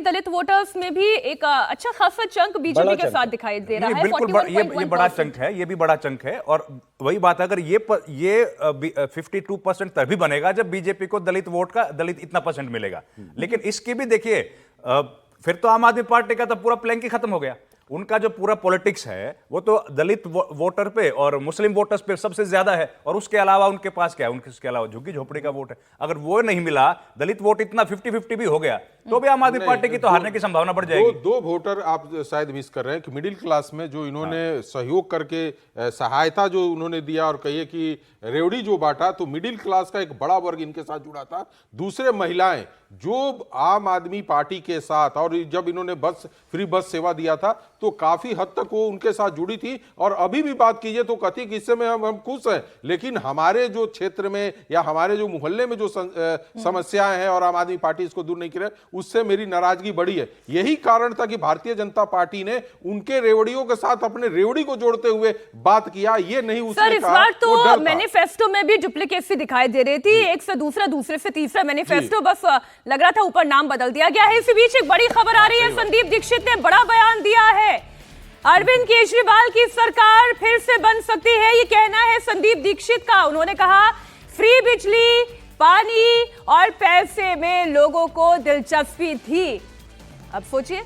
दलित voters में भी एक अच्छा खासा चंक बीजेपी के साथ दिखाई दे रहा है। बिल्कुल ये बड़ा चंक है, ये भी बड़ा चंक है। और वही बात है, अगर ये 52% तभी बनेगा जब बीजेपी को दलित इतना परसेंट मिलेगा। लेकिन इसकी भी देखिए, फिर तो आम आदमी पार्टी का तो पूरा प्लान ही खत्म हो गया। उनका जो पूरा पॉलिटिक्स है वो तो दलित वोटर पे और मुस्लिम वोटर्स पे सबसे ज्यादा है, और उसके अलावा उनके पास क्या है, उसके अलावा झुग्गी झोपड़ी का वोट है। अगर वो नहीं मिला, दलित वोट इतना 50-50 भी हो गया, तो भी आम आदमी पार्टी की तो हारने की संभावना बढ़ जाएगी। दो वोटर आप शायद मिस कर रहे हैं कि मिडिल क्लास में जो इन्होंने सहयोग करके सहायता जो उन्होंने दिया, और कहिए कि रेवड़ी जो बांटा, तो मिडिल क्लास का एक बड़ा वर्ग इनके साथ जुड़ा था। दूसरे महिलाएं जो आम आदमी पार्टी के साथ, और जब इन्होंने फ्री बस सेवा दिया था तो काफी हद तक वो उनके साथ जुड़ी थी। और अभी भी बात कीजिए तो कथित हिस्से में हम खुश हैं, लेकिन हमारे जो क्षेत्र में या हमारे जो मोहल्ले में जो समस्याएं हैं और आम आदमी पार्टी इसको दूर नहीं करे, उससे मेरी नाराजगी बढ़ी है। यही कारण था कि भारतीय जनता पार्टी ने उनके रेवड़ियों के साथ अपने रेवड़ी को जोड़ते हुए बात किया। ये नहीं उसने इस बार तो मैनिफेस्टो में भी डुप्लीकेसी दिखाई दे रही थी, एक से दूसरा, दूसरे से तीसरा मैनिफेस्टो, बस लग रहा था ऊपर नाम बदल दिया गया है। इसी बीच एक बड़ी खबर आ रही है, संदीप दीक्षित ने बड़ा बयान दिया है। अरविंद केजरीवाल की सरकार फिर से बन सकती है, ये कहना है संदीप दीक्षित का। उन्होंने कहा फ्री बिजली, पानी और पैसे में लोगों को दिलचस्पी थी। अब सोचिए,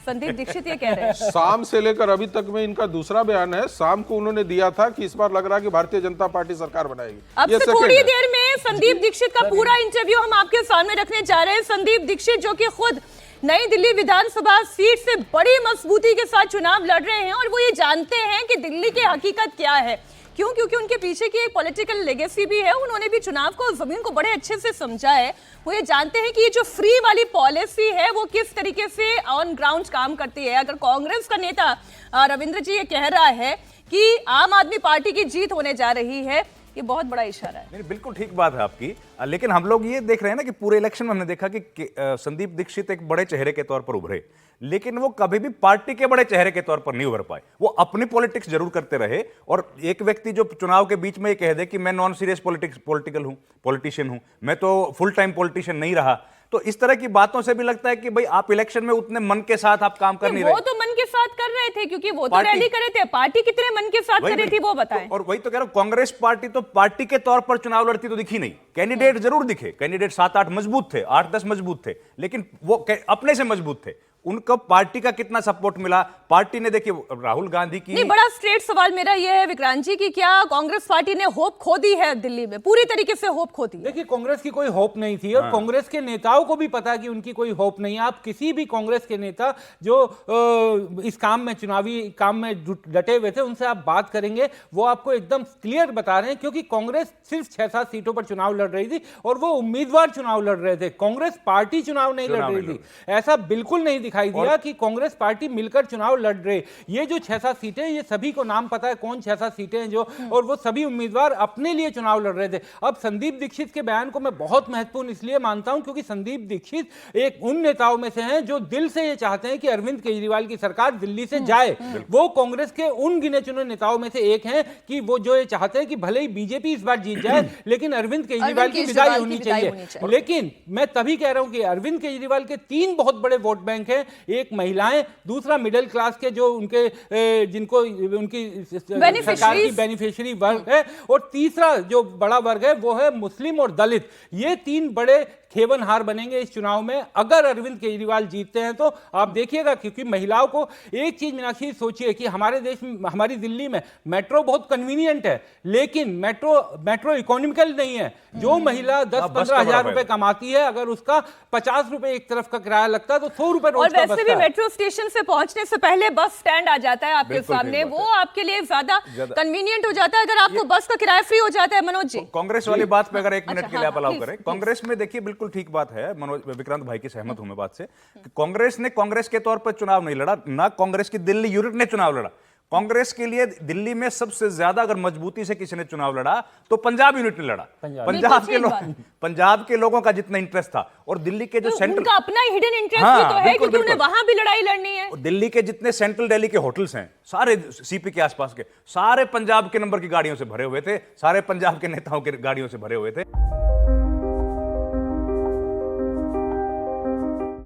संदीप दीक्षित ये कह रहे हैं। शाम से लेकर अभी तक में इनका दूसरा बयान है। शाम को उन्होंने दिया था कि इस बार लग रहा है कि भारतीय जनता पार्टी सरकार बनाएगी। अब से थोड़ी देर में संदीप दीक्षित का पूरा इंटरव्यू हम आपके सामने रखने जा रहे हैं। संदीप दीक्षित जो कि खुद नई दिल्ली विधानसभा सीट से बड़ी मजबूती के साथ चुनाव लड़ रहे हैं, और वो ये जानते हैं कि दिल्ली की हकीकत क्या है। क्यों? क्योंकि उनके पीछे की एक पॉलिटिकल लेगेसी भी है। उन्होंने भी चुनाव को, जमीन को बड़े अच्छे से समझा है। वो ये जानते हैं कि ये जो फ्री वाली पॉलिसी है वो किस तरीके से ऑन ग्राउंड काम करती है। अगर कांग्रेस का नेता रविंद्र जी ये कह रहा है कि आम आदमी पार्टी की जीत होने जा रही है, ये बहुत बड़ा इशारा है। नहीं, बिल्कुल ठीक बात है आपकी। लेकिन हम लोग ये देख रहे हैं ना कि पूरे इलेक्शन में हमने देखा कि संदीप दीक्षित एक बड़े चेहरे के तौर पर उभरे, लेकिन वो कभी भी पार्टी के बड़े चेहरे के तौर पर नहीं उभर पाए। वो अपनी पॉलिटिक्स जरूर करते रहे, और एक व्यक्ति जो चुनाव के बीच में ये कह दे कि मैं नॉन सीरियस पॉलिटिशियन हूं, मैं तो फुल टाइम पॉलिटिशियन नहीं रहा, तो इस तरह की बातों से भी लगता है कि भाई आप इलेक्शन में उतने मन के साथ आप काम कर नहीं रहे। वो तो मन के साथ कर रहे थे, क्योंकि वो तो रैली करे थे। पार्टी कितने मन के साथ कर रही थी वो बताएं। और वही तो कह रहा हूं, कांग्रेस पार्टी तो पार्टी के तौर पर चुनाव लड़ती तो दिखी नहीं। कैंडिडेट जरूर दिखे, कैंडिडेट 7-8 मजबूत थे, 8-10 मजबूत थे, लेकिन वो अपने से मजबूत थे। उनको पार्टी का कितना सपोर्ट मिला? पार्टी ने, देखिए राहुल गांधी की, नहीं, बड़ा स्ट्रेट सवाल मेरा यह है विक्रांत जी कि क्या कांग्रेस पार्टी ने होप खो दी है? दिल्ली में पूरी तरीके से होप खो दी है। देखिए, कांग्रेस की कोई होप नहीं थी, और कांग्रेस के नेताओं को भी पता कि उनकी कोई होप नहीं है। आप किसी भी कांग्रेस के नेता जो इस काम में, चुनावी काम में डटे हुए थे, उनसे आप बात करेंगे, वो आपको एकदम क्लियर बता रहे हैं। क्योंकि कांग्रेस सिर्फ 6-7 सीटों पर चुनाव लड़ रही थी, और वो उम्मीदवार चुनाव लड़ रहे थे। कांग्रेस पार्टी चुनाव नहीं लड़ रही थी। ऐसा बिल्कुल नहीं दिखाई दिया कि कांग्रेस पार्टी मिलकर चुनाव लड़ रहे। ये जो 6-7 सीटें, ये सभी को नाम पता है कौन 6-7 सीटें हैं जो, और वो सभी उम्मीदवार अपने लिए चुनाव लड़ रहे थे। अब संदीप दीक्षित के बयान को मैं बहुत महत्वपूर्ण इसलिए मानता हूं क्योंकि संदीप दीक्षित एक उन नेताओं में से हैं जो दिल से ये चाहते हैं कि अरविंद केजरीवाल की सरकार दिल्ली से जाए। वो कांग्रेस के उन गिने चुने नेताओं में से एक हैं कि वो जो ये चाहते हैं कि भले ही बीजेपी इस बार जीत जाए, लेकिन अरविंद केजरीवाल की विदाई होनी चाहिए। लेकिन मैं तभी कह रहा हूं कि अरविंद केजरीवाल के 3 बहुत बड़े वोट बैंक हैं। एक महिलाएं, दूसरा मिडिल क्लास के जो उनके जिनको उनकी सरकार की बेनिफिशियरी वर्ग है, और तीसरा जो बड़ा वर्ग है वो है मुस्लिम और दलित। ये 3 बड़े खेवनहार बनेंगे इस चुनाव में अगर अरविंद केजरीवाल जीतते हैं तो। आप देखिएगा, क्योंकि महिलाओं को एक चीज मीनाक्षी सोचिए कि हमारे देश में, हमारी दिल्ली में मेट्रो बहुत कन्वीनियंट है, लेकिन मेट्रो इकोनॉमिकल नहीं है। जो महिला 10-15 हजार रुपए कमाती है, अगर उसका 50 रुपए एक तरफ का किराया लगता है तो 100 रुपए रोज का बचता है। वैसे भी मेट्रो स्टेशन से पहुंचने से पहले बस स्टैंड आ जाता है आपके सामने, वो आपके लिए ज्यादा कन्वीनियंट हो जाता है अगर आपको बस का किराया फ्री हो जाता है। मनोज जी, कांग्रेस वाली बात पे अगर 1 मिनट के लिए आप अलाउ करें, कांग्रेस में देखिए बिल्कुल ठीक बात है, मनोज विक्रांत भाई की सहमत हूं मैं बात से। कांग्रेस ने कांग्रेस के तौर पर चुनाव नहीं लड़ा, ना कांग्रेस की दिल्ली यूनिट ने चुनाव लड़ा। कांग्रेस के लिए दिल्ली में सबसे ज्यादा अगर मजबूती से किसी ने चुनाव लड़ा तो पंजाब यूनिट ने लड़ा। पंजाब के लोगों का जितना इंटरेस्ट था, और दिल्ली के जो सेंट्रल, उनका अपना हिडन इंटरेस्ट भी तो है क्योंकि उन्हें वहां भी लड़ाई लड़नी है। दिल्ली के जितने सेंट्रल दिल्ली के होटल्स हैं, सारे सीपी के आसपास के, सारे पंजाब के नंबर की गाड़ियों से भरे हुए थे, सारे पंजाब के नेताओं की गाड़ियों से भरे हुए थे।